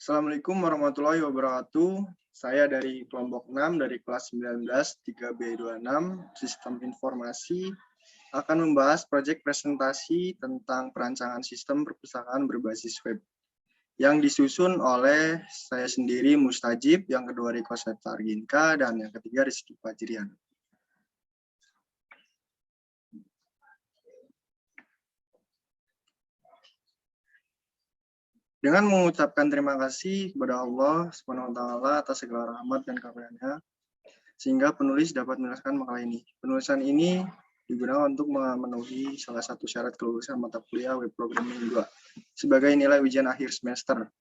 Assalamualaikum warahmatullahi wabarakatuh. Saya dari kelompok 6 dari kelas 19 3B26 Sistem Informasi akan membahas proyek presentasi tentang perancangan sistem perpustakaan berbasis web yang disusun oleh saya sendiri Mustajib, yang kedua Riko Septarginka, dan yang ketiga Rizky Fajrian. Dengan mengucapkan terima kasih kepada Allah SWT atas segala rahmat dan karunia-Nya, sehingga penulis dapat menuliskan makalah ini. Penulisan ini digunakan untuk memenuhi salah satu syarat kelulusan mata kuliah Web Programming 2 sebagai nilai ujian akhir semester.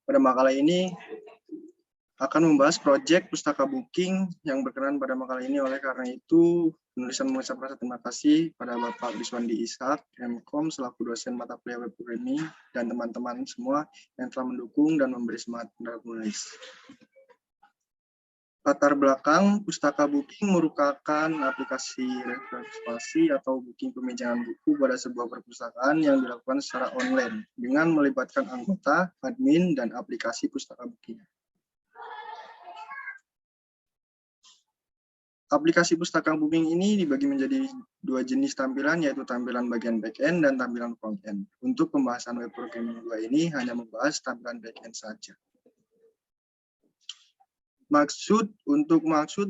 Pada makalah ini akan membahas proyek pustaka booking yang berkenan pada makalah ini. Oleh karena itu, penulisan mengucapkan terima kasih pada Bapak Biswandi Ishak, MKOM, selaku dosen mata kuliah Web Programming, dan teman-teman semua yang telah mendukung dan memberi semangat terhadap menulis. Latar belakang, pustaka booking merupakan aplikasi reservasi atau booking peminjaman buku pada sebuah perpustakaan yang dilakukan secara online dengan melibatkan anggota, admin, dan aplikasi pustaka booking. Aplikasi pustaka booking ini dibagi menjadi dua jenis tampilan, yaitu tampilan bagian back-end dan tampilan front-end. Untuk pembahasan Web Programming 2 ini hanya membahas tampilan back-end saja. Maksud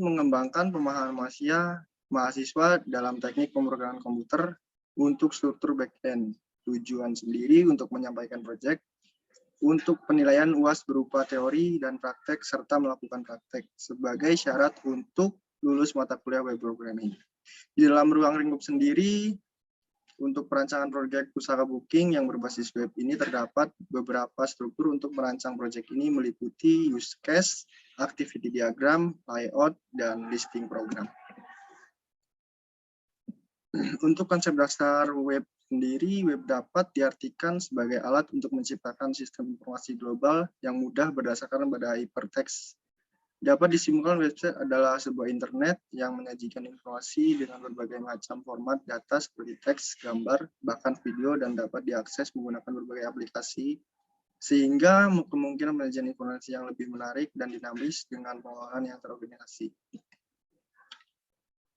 mengembangkan pemahaman mahasiswa dalam teknik pemrograman komputer untuk struktur back-end. Tujuan sendiri untuk menyampaikan proyek, untuk penilaian UAS berupa teori dan praktek, serta melakukan praktek sebagai syarat untuk lulus mata kuliah Web Programming. Di dalam ruang lingkup sendiri, untuk perancangan proyek pustaka booking yang berbasis web ini terdapat beberapa struktur untuk merancang proyek ini, meliputi use case, activity diagram, layout, dan listing program. Untuk konsep dasar web sendiri, web dapat diartikan sebagai alat untuk menciptakan sistem informasi global yang mudah berdasarkan pada hypertext. Dapat disimpulkan, website adalah sebuah internet yang menyajikan informasi dengan berbagai macam format data seperti teks, gambar, bahkan video, dan dapat diakses menggunakan berbagai aplikasi, sehingga kemungkinan penyajian informasi yang lebih menarik dan dinamis dengan pengolahan yang terorganisasi.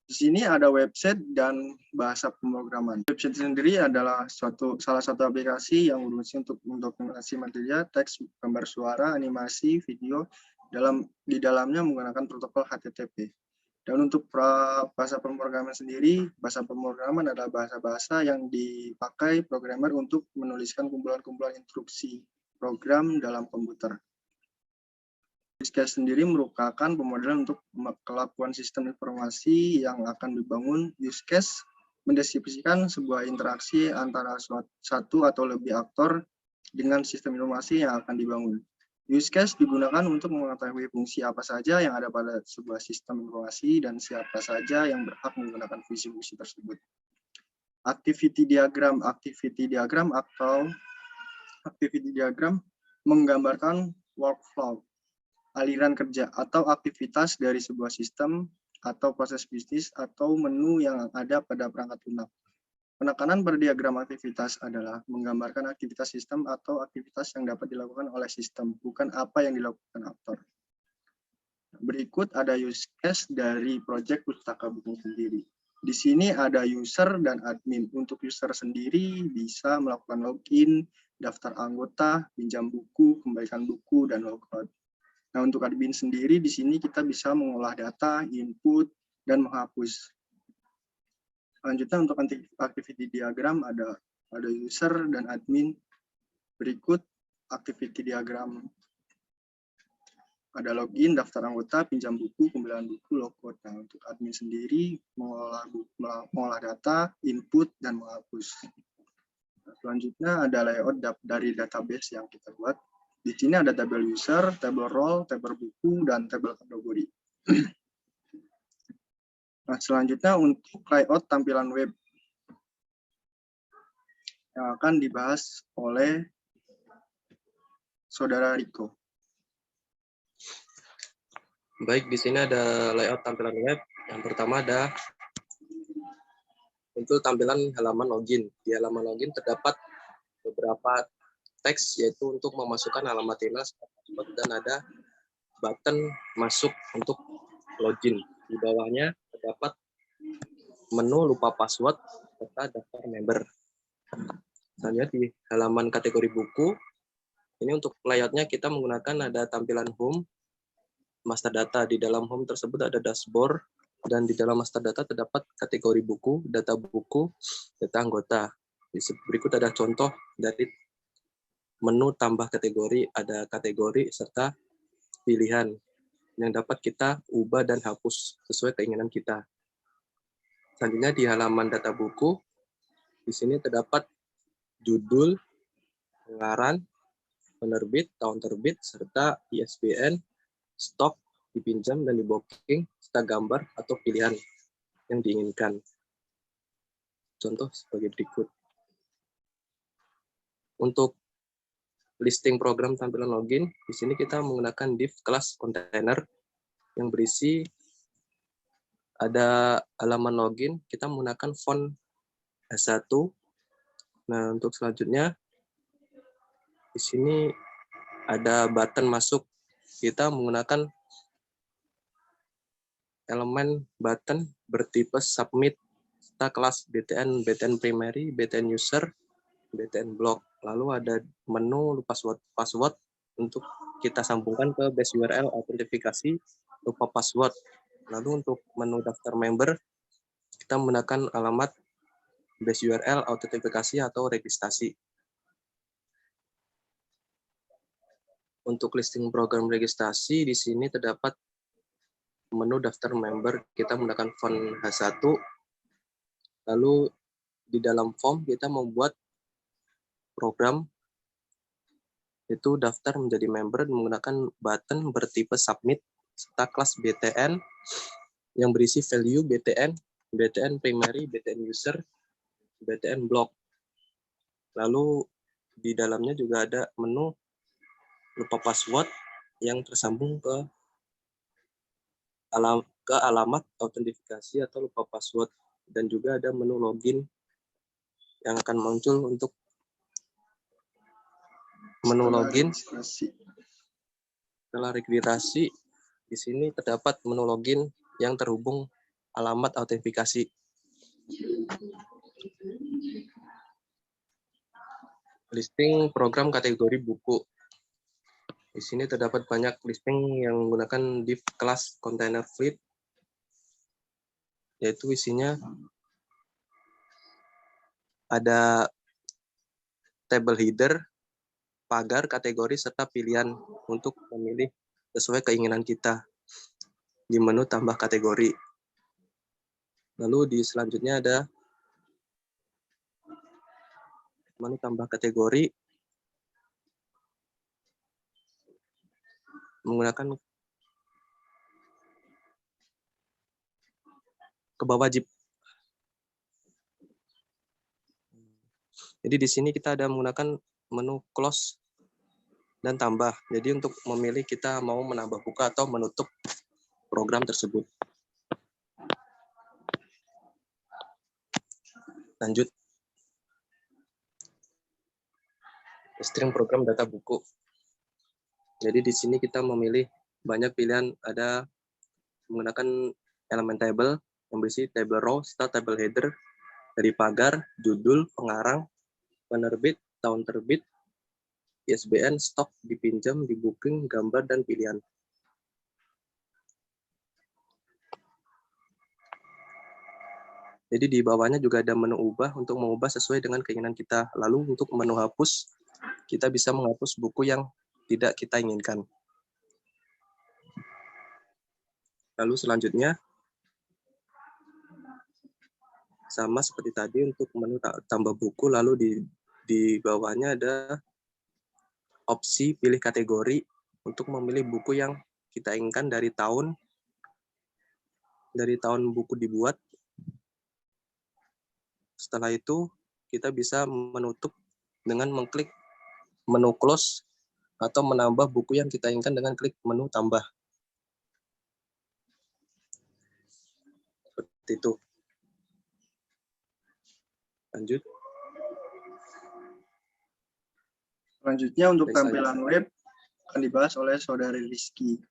Di sini ada website dan bahasa pemrograman. Website sendiri adalah salah satu aplikasi yang berfungsi untuk mendokumentasi material, teks, gambar, suara, animasi, video, di dalamnya menggunakan protokol HTTP. Dan untuk bahasa pemrograman sendiri, bahasa pemrograman adalah bahasa-bahasa yang dipakai programmer untuk menuliskan kumpulan-kumpulan instruksi program dalam komputer. Use case sendiri merupakan pemodelan untuk kelakuan sistem informasi yang akan dibangun. Use case mendeskripsikan sebuah interaksi antara satu atau lebih aktor dengan sistem informasi yang akan dibangun. Use case digunakan untuk mengetahui fungsi apa saja yang ada pada sebuah sistem informasi dan siapa saja yang berhak menggunakan fungsi-fungsi tersebut. Activity diagram menggambarkan workflow, aliran kerja atau aktivitas dari sebuah sistem atau proses bisnis atau menu yang ada pada perangkat lunak. Penekanan pada diagram aktivitas adalah menggambarkan aktivitas sistem atau aktivitas yang dapat dilakukan oleh sistem, bukan apa yang dilakukan aktor. Berikut ada use case dari proyek pustaka booking sendiri. Di sini ada user dan admin. Untuk user sendiri bisa melakukan login, daftar anggota, pinjam buku, kembalikan buku, dan logout. Nah, untuk admin sendiri di sini kita bisa mengolah data, input, dan menghapus. Selanjutnya untuk activity diagram ada user dan admin. Berikut activity diagram. Ada login, daftar anggota, pinjam buku, kembalian buku, logout. Nah, untuk admin sendiri mengolah data, input, dan menghapus. Nah, selanjutnya ada layout dari database yang kita buat. Di sini ada tabel user, tabel role, tabel buku, dan tabel kategori. Nah, selanjutnya untuk layout tampilan web yang akan dibahas oleh Saudara Riko. Baik, di sini ada layout tampilan web. Yang pertama ada untuk tampilan halaman login. Di halaman login terdapat beberapa teks, yaitu untuk memasukkan alamat email dan ada button masuk untuk login. Di bawahnya terdapat menu lupa password serta daftar member. Selanjutnya di halaman kategori buku, ini untuk layoutnya kita menggunakan ada tampilan home, master data. Di dalam home tersebut ada dashboard, dan di dalam master data terdapat kategori buku, data anggota. Berikut ada contoh dari menu tambah kategori, ada kategori serta pilihan yang dapat kita ubah dan hapus sesuai keinginan kita. Selanjutnya di halaman data buku, di sini terdapat judul, pengarang, penerbit, tahun terbit, serta ISBN, stok, dipinjam dan di-booking, serta gambar atau pilihan yang diinginkan. Contoh sebagai berikut. Untuk listing program tampilan login, di sini kita menggunakan div kelas container yang berisi ada halaman login, kita menggunakan font H1. Nah, untuk selanjutnya di sini ada button masuk. Kita menggunakan elemen button bertipe submit serta kelas BTN primary, BTN user, BTN block. Lalu ada menu password untuk kita sambungkan ke base URL autentifikasi lupa password. Lalu untuk menu daftar member, kita menggunakan alamat base URL autentifikasi atau registrasi. Untuk listing program registrasi, di sini terdapat menu daftar member, kita menggunakan font H1. Lalu di dalam form kita membuat program, itu daftar menjadi member menggunakan button bertipe submit serta kelas BTN yang berisi value BTN primary, BTN user, BTN block. Lalu di dalamnya juga ada menu lupa password yang tersambung ke alamat autentifikasi atau lupa password, dan juga ada menu login yang akan muncul untuk menu login. Setelah registrasi, di sini terdapat menu login yang terhubung alamat autentifikasi. Listing program kategori buku. Di sini terdapat banyak listing yang menggunakan div kelas container fleet, yaitu isinya ada table header, pagar, kategori, serta pilihan untuk memilih sesuai keinginan kita di menu tambah kategori. Lalu di selanjutnya ada menu tambah kategori menggunakan ke bawah wajib. Jadi di sini kita ada menggunakan menu close dan tambah. Jadi untuk memilih kita mau menambah buka atau menutup program tersebut. Lanjut. Listing program data buku. Jadi di sini kita memilih banyak pilihan, ada menggunakan elemen table yang berisi table row serta table header dari pagar, judul, pengarang, penerbit, tahun terbit, ISBN, stok, dipinjam, di-booking, gambar, dan pilihan. Jadi di bawahnya juga ada menu ubah untuk mengubah sesuai dengan keinginan kita. Lalu untuk menu hapus, kita bisa menghapus buku yang tidak kita inginkan. Lalu selanjutnya, sama seperti tadi untuk menu tambah buku, lalu di bawahnya ada opsi pilih kategori untuk memilih buku yang kita inginkan dari tahun buku dibuat. Setelah itu, kita bisa menutup dengan mengklik menu close atau menambah buku yang kita inginkan dengan klik menu tambah. Seperti itu. Lanjut. Selanjutnya untuk Baik, tampilan web akan dibahas oleh Saudari Rizky.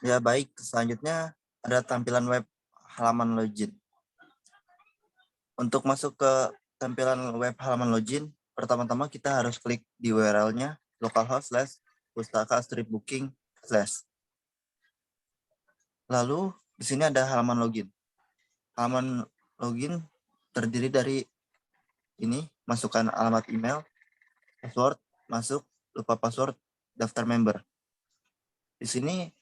Ya baik, selanjutnya ada tampilan web halaman login. Untuk masuk ke tampilan web halaman login, pertama-tama kita harus klik di URL-nya localhost/pustaka-booking/. Lalu di sini ada halaman login. Halaman login terdiri dari ini, masukkan alamat email, password, masuk, lupa password, daftar member. Di sini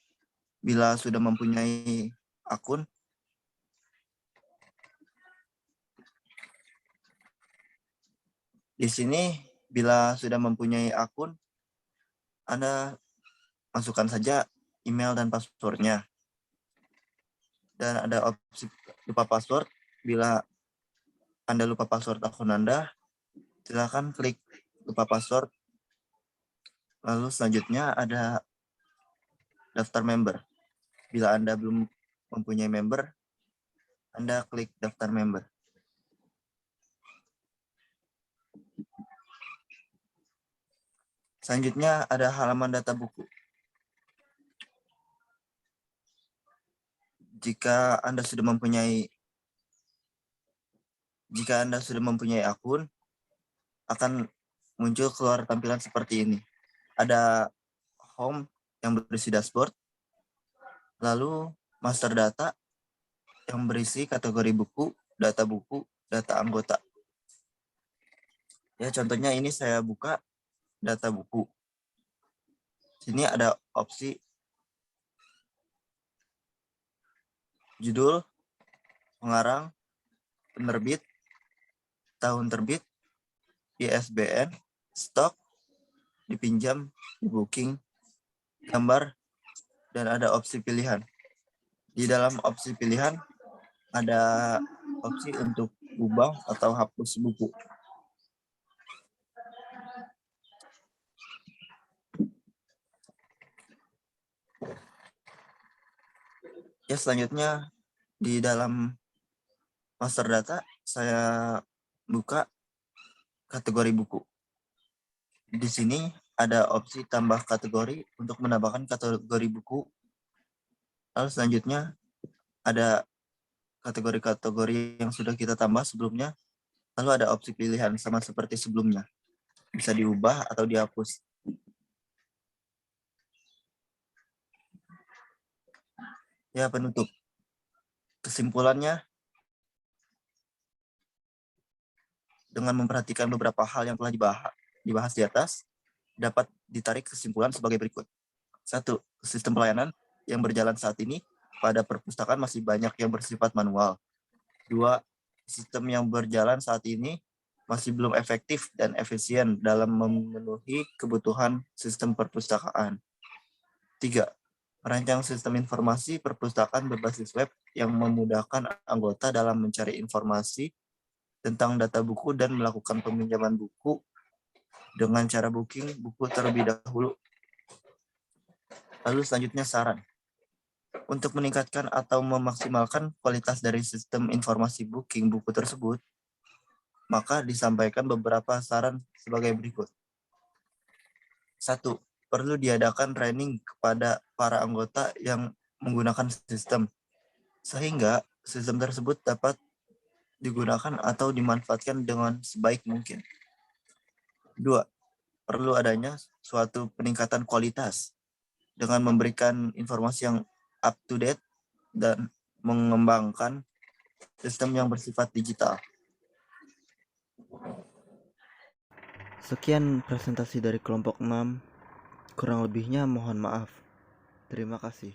bila sudah mempunyai akun, Anda masukkan saja email dan passwordnya. Dan ada opsi lupa password. Bila Anda lupa password akun Anda, silakan klik lupa password. Lalu selanjutnya ada daftar member. Bila Anda belum mempunyai member, Anda klik daftar member. Selanjutnya ada halaman data buku. Jika Anda sudah mempunyai akun, akan muncul keluar tampilan seperti ini. Ada home yang berisi dashboard, lalu master data yang berisi kategori buku, data anggota. Ya, contohnya ini saya buka data buku. Sini ada opsi judul, pengarang, penerbit, tahun terbit, ISBN, stok, dipinjam, booking, gambar, dan ada opsi pilihan. Di dalam opsi pilihan ada opsi untuk ubah atau hapus buku. Ya, selanjutnya di dalam master data saya buka kategori buku. Di sini ada opsi tambah kategori untuk menambahkan kategori buku. Lalu selanjutnya ada kategori-kategori yang sudah kita tambah sebelumnya. Lalu ada opsi pilihan sama seperti sebelumnya. Bisa diubah atau dihapus. Ya, penutup. Kesimpulannya, dengan memperhatikan beberapa hal yang telah dibahas di atas, dapat ditarik kesimpulan sebagai berikut. 1. Sistem pelayanan yang berjalan saat ini pada perpustakaan masih banyak yang bersifat manual. 2. Sistem yang berjalan saat ini masih belum efektif dan efisien dalam memenuhi kebutuhan sistem perpustakaan. 3. Merancang sistem informasi perpustakaan berbasis web yang memudahkan anggota dalam mencari informasi tentang data buku dan melakukan peminjaman buku dengan cara booking buku terlebih dahulu. Lalu selanjutnya saran. Untuk meningkatkan atau memaksimalkan kualitas dari sistem informasi booking buku tersebut, maka disampaikan beberapa saran sebagai berikut. 1. Perlu diadakan training kepada para anggota yang menggunakan sistem, sehingga sistem tersebut dapat digunakan atau dimanfaatkan dengan sebaik mungkin. 2. Perlu adanya suatu peningkatan kualitas dengan memberikan informasi yang up to date dan mengembangkan sistem yang bersifat digital. Sekian presentasi dari kelompok 6. Kurang lebihnya mohon maaf. Terima kasih.